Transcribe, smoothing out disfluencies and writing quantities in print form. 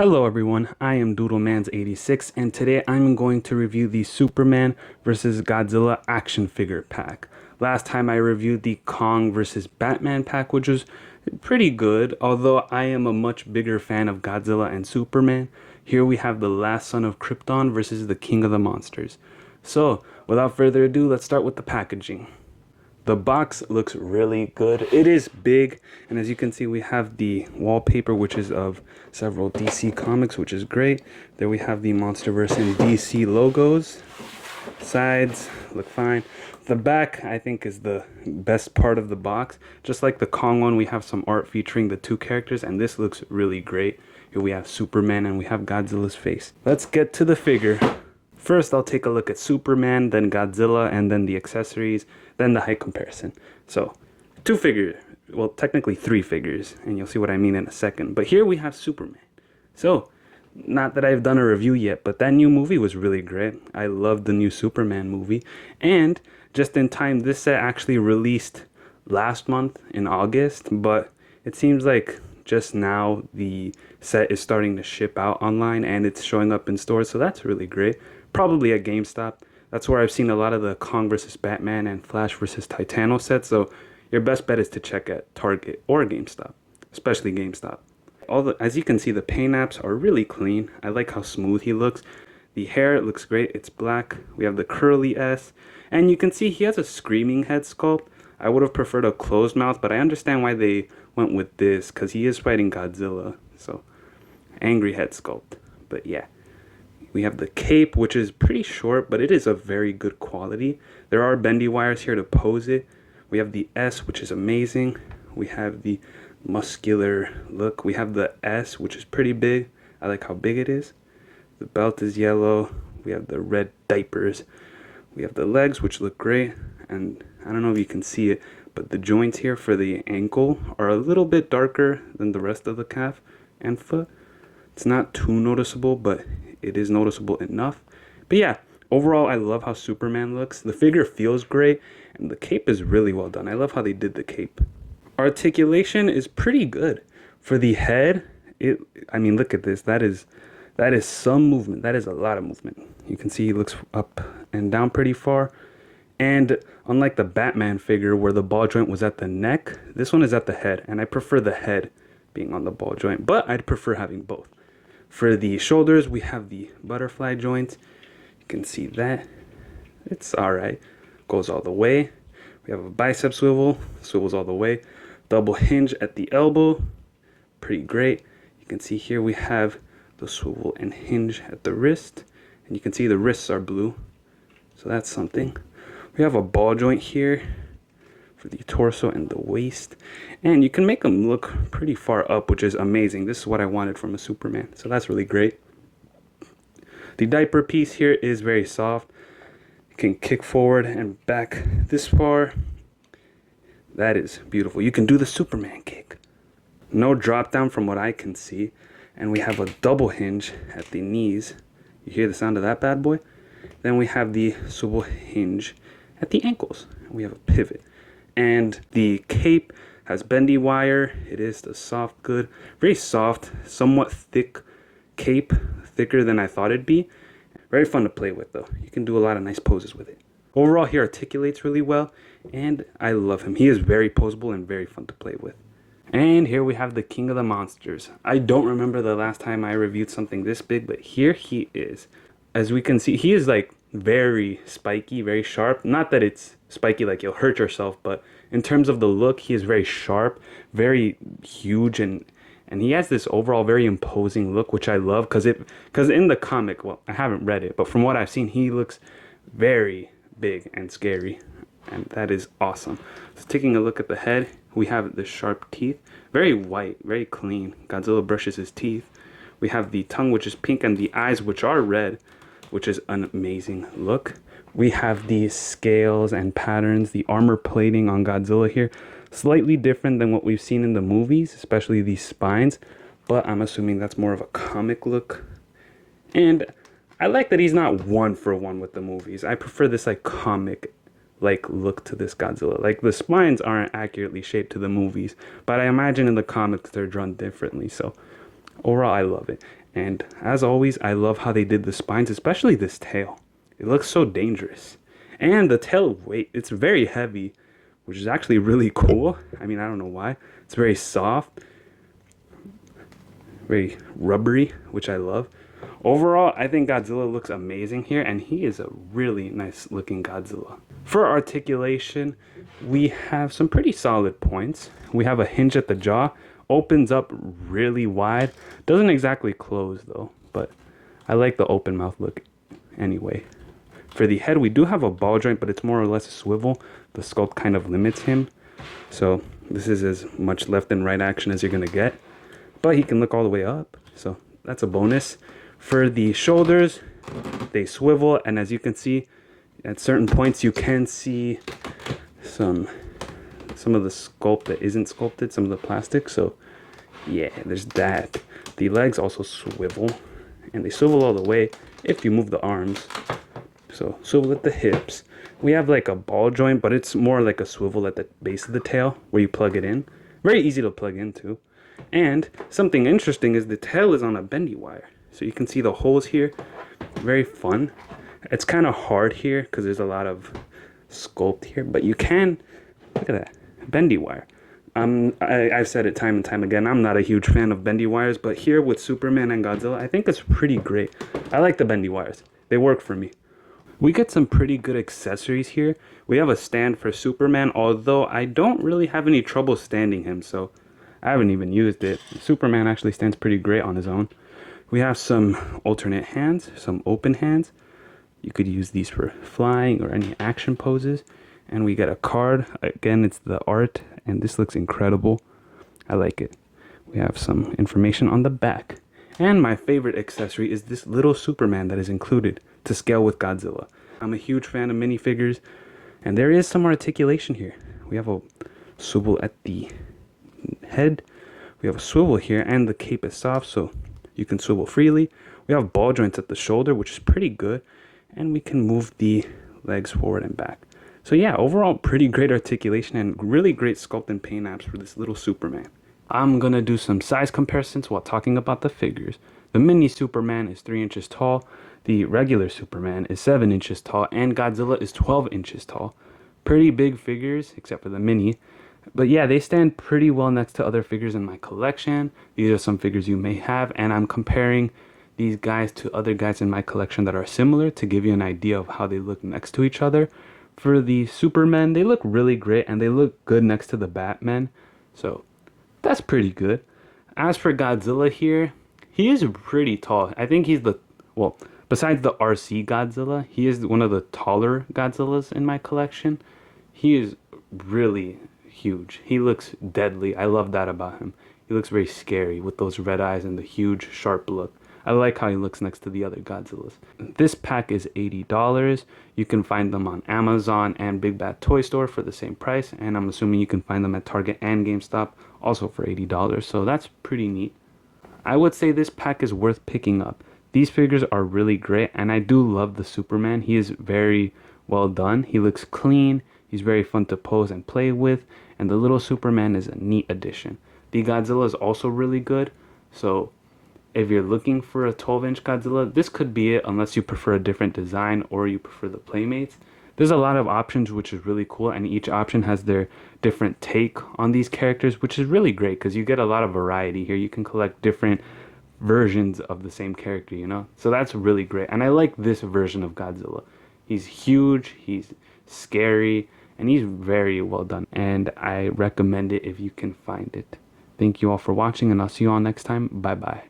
Hello everyone, I am Doodlemans86 and today I'm going to review the Superman vs. Godzilla action figure pack. Last time I reviewed the Kong vs. Batman pack, which was pretty good, although I am a much bigger fan of Godzilla and Superman. Here we have the Last Son of Krypton versus the King of the Monsters. So, without further ado, let's start with the packaging. The box looks really good. It is big, and as you can see, we have the wallpaper, which is of several DC comics, which is great. There we have the MonsterVerse and DC logos. Sides look fine. The back, I think, is the best part of the box. Just like the Kong one, we have some art featuring the two characters, and this looks really great. Here we have Superman, and we have Godzilla's face. Let's get to the figure. First, I'll take a look at Superman, then Godzilla, and then the accessories, then the height comparison. So, two figures, well, technically three figures, and you'll see what I mean in a second. But here we have Superman. So, not that I've done a review yet, but that new movie was really great. I loved the new Superman movie. And, just in time, this set actually released last month in August, but it seems like just now the set is starting to ship out online and it's showing up in stores, so that's really great. Probably at GameStop. That's where I've seen a lot of the Kong vs. Batman and Flash vs. Titano sets, so your best bet is to check at Target or GameStop, especially GameStop. As you can see, the paint apps are really clean. I like how smooth he looks. The hair looks great. It's black. We have the curly S, and you can see he has a screaming head sculpt. I would have preferred a closed mouth, but I understand why they went with this, because he is fighting Godzilla, so angry head sculpt. But yeah. We have the cape, which is pretty short, but it is of very good quality. There are bendy wires here to pose it. We have the S, which is amazing. We have the muscular look. We have the S, which is pretty big. I like how big it is. The belt is yellow. We have the red diapers. We have the legs, which look great. And I don't know if you can see it, but the joints here for the ankle are a little bit darker than the rest of the calf and foot. It's not too noticeable, but it is noticeable enough. But yeah, overall, I love how Superman looks. The figure feels great, and the cape is really well done. I love how they did the cape. Articulation is pretty good. For the head, I mean, look at this. That is some movement. That is a lot of movement. You can see he looks up and down pretty far. And unlike the Batman figure where the ball joint was at the neck, this one is at the head, and I prefer the head being on the ball joint, but I'd prefer having both. For the shoulders, we have the butterfly joint. You can see that. It's alright. Goes all the way. We have a bicep swivel. Swivels all the way. Double hinge at the elbow. Pretty great. You can see here we have the swivel and hinge at the wrist. And you can see the wrists are blue. So that's something. We have a ball joint here for the torso and the waist, and you can make them look pretty far up, which is amazing. This is what I wanted from a Superman, so that's really great. The diaper piece here is very soft. You can kick forward and back this far. That is beautiful. You can do the Superman kick. No drop down from what I can see, and we have a double hinge at the knees. You hear the sound of that bad boy? Then we have the swivel hinge at the ankles. We have a pivot. And the cape has bendy wire. It is the soft good. Very soft, somewhat thick cape. Thicker than I thought it'd be. Very fun to play with though. You can do a lot of nice poses with it. Overall, he articulates really well. And I love him. He is very poseable and very fun to play with. And here we have the King of the Monsters. I don't remember the last time I reviewed something this big, but here he is. As we can see, he is like very spiky, very sharp. Not that it's spiky like you'll hurt yourself, but in terms of the look, he is very sharp, very huge, and he has this overall very imposing look, which I love, because in the comic, well, I haven't read it, but from what I've seen, he looks very big and scary, and that is awesome. So taking a look at the head, we have the sharp teeth, very white, very clean. Godzilla brushes his teeth. We have the tongue, which is pink, and the eyes, which are red, which is an amazing look. We have these scales and patterns, the armor plating on Godzilla here. Slightly different than what we've seen in the movies, especially these spines, but I'm assuming that's more of a comic look. And I like that he's not one for one with the movies. I prefer this like comic like look to this Godzilla. Like the spines aren't accurately shaped to the movies, but I imagine in the comics they're drawn differently. So overall, I love it. And as always, I love how they did the spines, especially this tail. It looks so dangerous. And the tail weight, it's very heavy, which is actually really cool. I mean, I don't know why. It's very soft, very rubbery, which I love. Overall, I think Godzilla looks amazing here, and he is a really nice looking Godzilla. For articulation, we have some pretty solid points. We have a hinge at the jaw, opens up really wide. Doesn't exactly close though, but I like the open mouth look anyway. For the head, we do have a ball joint, but it's more or less a swivel. The sculpt kind of limits him. So this is as much left and right action as you're gonna get. But he can look all the way up, so that's a bonus. For the shoulders, they swivel, and as you can see, at certain points you can see some of the sculpt that isn't sculpted, some of the plastic. So yeah, there's that. The legs also swivel, and they swivel all the way if you move the arms. So swivel at the hips. We have like a ball joint, but it's more like a swivel at the base of the tail where you plug it in. Very easy to plug into. And something interesting is the tail is on a bendy wire. So you can see the holes here. Very fun. It's kind of hard here because there's a lot of sculpt here, but you can, look at that, bendy wire. I've said it time and time again, I'm not a huge fan of bendy wires, but here with Superman and Godzilla, I think it's pretty great. I like the bendy wires. They work for me. We get some pretty good accessories here. We have a stand for Superman, although I don't really have any trouble standing him, so I haven't even used it. Superman actually stands pretty great on his own. We have some alternate hands, some open hands. You could use these for flying or any action poses. And we get a card. Again, it's the art, and this looks incredible. I like it. We have some information on the back. And my favorite accessory is this little Superman that is included to scale with Godzilla. I'm a huge fan of minifigures, and there is some articulation here. We have a swivel at the head. We have a swivel here, and the cape is soft, so you can swivel freely. We have ball joints at the shoulder, which is pretty good, and we can move the legs forward and back. So yeah, overall pretty great articulation and really great sculpt and paint apps for this little Superman. I'm gonna do some size comparisons while talking about the figures. The mini Superman is 3 inches tall, the regular Superman is 7 inches tall, and Godzilla is 12 inches tall. Pretty big figures, except for the mini. But yeah, they stand pretty well next to other figures in my collection. These are some figures you may have, and I'm comparing these guys to other guys in my collection that are similar to give you an idea of how they look next to each other. For the Superman, they look really great, and they look good next to the Batman. So that's pretty good. As for Godzilla here, he is pretty tall. I think he's well, besides the RC Godzilla, he is one of the taller Godzillas in my collection. He is really huge. He looks deadly. I love that about him. He looks very scary with those red eyes and the huge sharp look. I like how he looks next to the other Godzillas. This pack is $80. You can find them on Amazon and Big Bad Toy Store for the same price, and I'm assuming you can find them at Target and GameStop also for $80, so that's pretty neat. I would say this pack is worth picking up. These figures are really great, and I do love the Superman. He is very well done. He looks clean. He's very fun to pose and play with, and the little Superman is a neat addition. The Godzilla is also really good, so if you're looking for a 12-inch Godzilla, this could be it unless you prefer a different design or you prefer the Playmates. There's a lot of options, which is really cool, and each option has their different take on these characters, which is really great because you get a lot of variety here. You can collect different versions of the same character, you know? So that's really great, and I like this version of Godzilla. He's huge, he's scary, and he's very well done, and I recommend it if you can find it. Thank you all for watching, and I'll see you all next time. Bye bye.